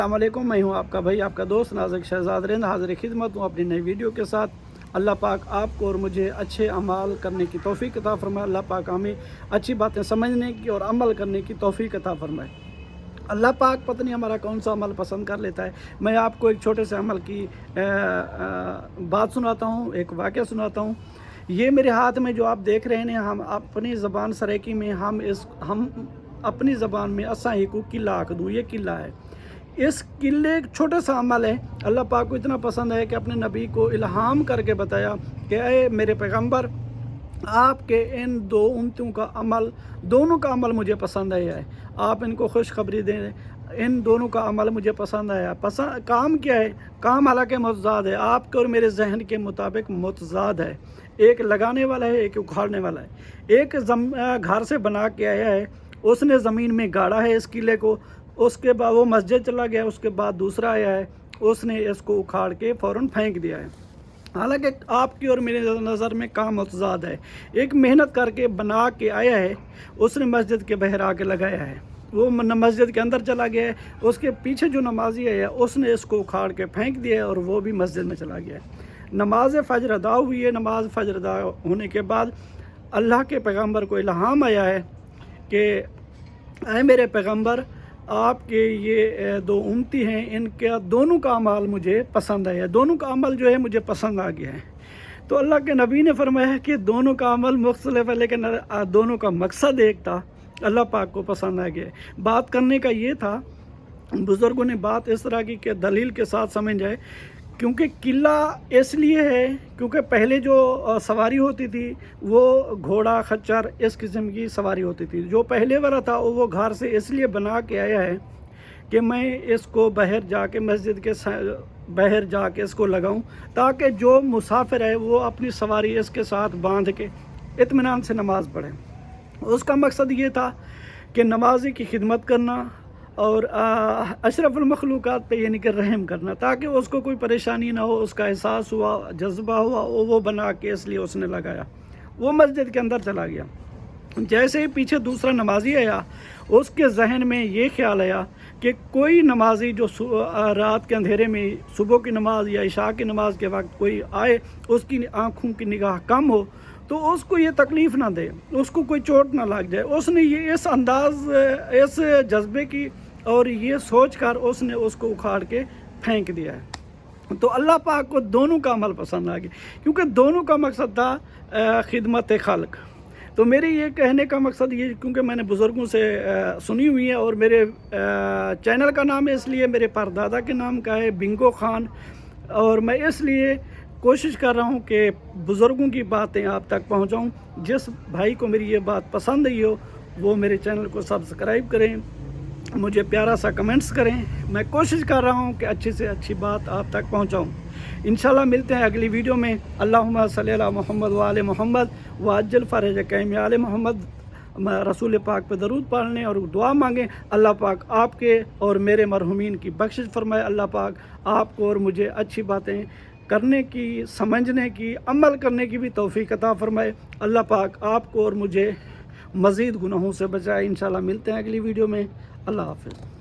अस्सलाम वालेकुम, मैं हूं आपका भाई, आपका दोस्त नाज़िक शहज़ाद रिंद हाज़िर खिदमत हूं अपनी नई वीडियो के साथ। अल्लाह पाक आपको और मुझे अच्छे अमाल करने की तौफ़ीक अता फ़रमाए। अल्लाह पाक हमें अच्छी बातें समझने की और अमल करने की तौफ़ीक अता फ़रमाए। अल्लाह पाक पता नहीं हमारा कौन सा अमल पसंद कर लेता है। मैं आपको एक छोटे से अमल की बात सुनाता हूँ, एक वाक़या सुनाता हूँ। ये मेरे हाथ में जो आप देख रहे हैं, हम अपनी ज़बान सरेकी में हम अपनी ज़बान में असा ही को किला आख दूँ, ये किला है। इस किले एक छोटा सा अमल है, अल्लाह पाक को इतना पसंद है कि अपने नबी को इल्हाम करके बताया कि ऐ मेरे पैगंबर, आपके इन दो उम्मतों का अमल, दोनों का अमल मुझे पसंद आया है। आप इनको खुशखबरी दें, इन दोनों का अमल मुझे पसंद आया। काम क्या है? काम हालांकि मुतज़ाद है, आपके और मेरे जहन के मुताबिक मुतज़ाद है। एक लगाने वाला है, एक उखाड़ने वाला है। एक घर से बना के आया है, उसने ज़मीन में गाड़ा है इस किले को, उसके बाद वो मस्जिद चला गया, उसके बाद दूसरा आया है, उसने इसको उखाड़ के फ़ौरन फेंक दिया है। हालांकि आपकी और मेरे नज़र में काम मुतज़ाद है। एक मेहनत करके बना के आया है, उसने मस्जिद के बाहर आके लगाया है, वो मस्जिद के अंदर चला गया है। उसके पीछे जो नमाजी है उसने इसको उखाड़ के फेंक दिया है और वो भी मस्जिद में चला गया है। नमाज फ़जर अदा हुई है। नमाज फ़जर अदा होने के बाद अल्लाह के पैगंबर को इल्हाम आया है कि ऐ मेरे पैगंबर, आपके ये दो उम्मती हैं, इनका दोनों का अमल मुझे पसंद आया, दोनों का अमल जो है मुझे पसंद आ गया है। तो अल्लाह के नबी ने फरमाया कि दोनों का अमल मुख्तलिफ है, लेकिन दोनों का मकसद एक था, अल्लाह पाक को पसंद आ गया। बात करने का ये था, बुज़ुर्गों ने बात इस तरह की कि दलील के साथ समझ जाए। क्योंकि किला इसलिए है क्योंकि पहले जो सवारी होती थी वो घोड़ा खच्चर इस किस्म की सवारी होती थी। जो पहले वाला था वो घर से इसलिए बना के आया है कि मैं इसको बाहर जाके मस्जिद के बाहर जाके इसको लगाऊं, ताकि जो मुसाफिर है वो अपनी सवारी इसके साथ बांध के इत्मीनान से नमाज़ पढ़े। उसका मकसद ये था कि नमाजी की खिदमत करना और अशरफुल मखलूक़ात पे यानी कि रहम करना, ताकि उसको कोई परेशानी ना हो। उसका एहसास हुआ, जज्बा हुआ, वो बना के इसलिए उसने लगाया। वो मस्जिद के अंदर चला गया। जैसे ही पीछे दूसरा नमाजी आया, उसके जहन में ये ख्याल आया कि कोई नमाजी जो रात के अंधेरे में सुबह की नमाज या इशा की नमाज के वक्त कोई आए, उसकी आँखों की निगाह कम हो तो उसको ये तकलीफ़ ना दे, उसको कोई चोट ना लग जाए। उसने ये इस इस जज्बे की और ये सोच कर उसने उसको उखाड़ के फेंक दिया है। तो अल्लाह पाक को दोनों का अमल पसंद आ गया, क्योंकि दोनों का मकसद था खिदमत खल्क। तो मेरे ये कहने का मकसद ये, क्योंकि मैंने बुज़ुर्गों से सुनी हुई है और मेरे चैनल का नाम है इसलिए मेरे परदादा के नाम का है बिंगो खान, और मैं इसलिए कोशिश कर रहा हूँ कि बुज़ुर्गों की बातें आप तक पहुँचाऊँ। जिस भाई को मेरी ये बात पसंद आई हो वो मेरे चैनल को सब्सक्राइब करें, मुझे प्यारा सा कमेंट्स करें। मैं कोशिश कर रहा हूँ कि अच्छी से अच्छी बात आप तक पहुँचाऊँ। इंशाल्लाह मिलते हैं अगली वीडियो में। अल्लाहुम्मा सल्ली अला मोहम्मद व आले मोहम्मद व अज्जल फ़रज कैम आले मोहम्मद। रसूल पाक पे दरूद पढ़ने और दुआ मांगें। अल्लाह पाक आपके और मेरे मरहुमीन की बख्शिश फरमाए। अल्लाह पाक आपको और मुझे अच्छी बातें करने की, समझने की, अमल करने की भी तौफ़ीक अता फ़रमाए। अल्लाह पाक आपको और मुझे मज़ीद गुनाहों से बचाए। इंशाल्लाह मिलते हैं अगली वीडियो में। अल्लाह हाफ़िज़।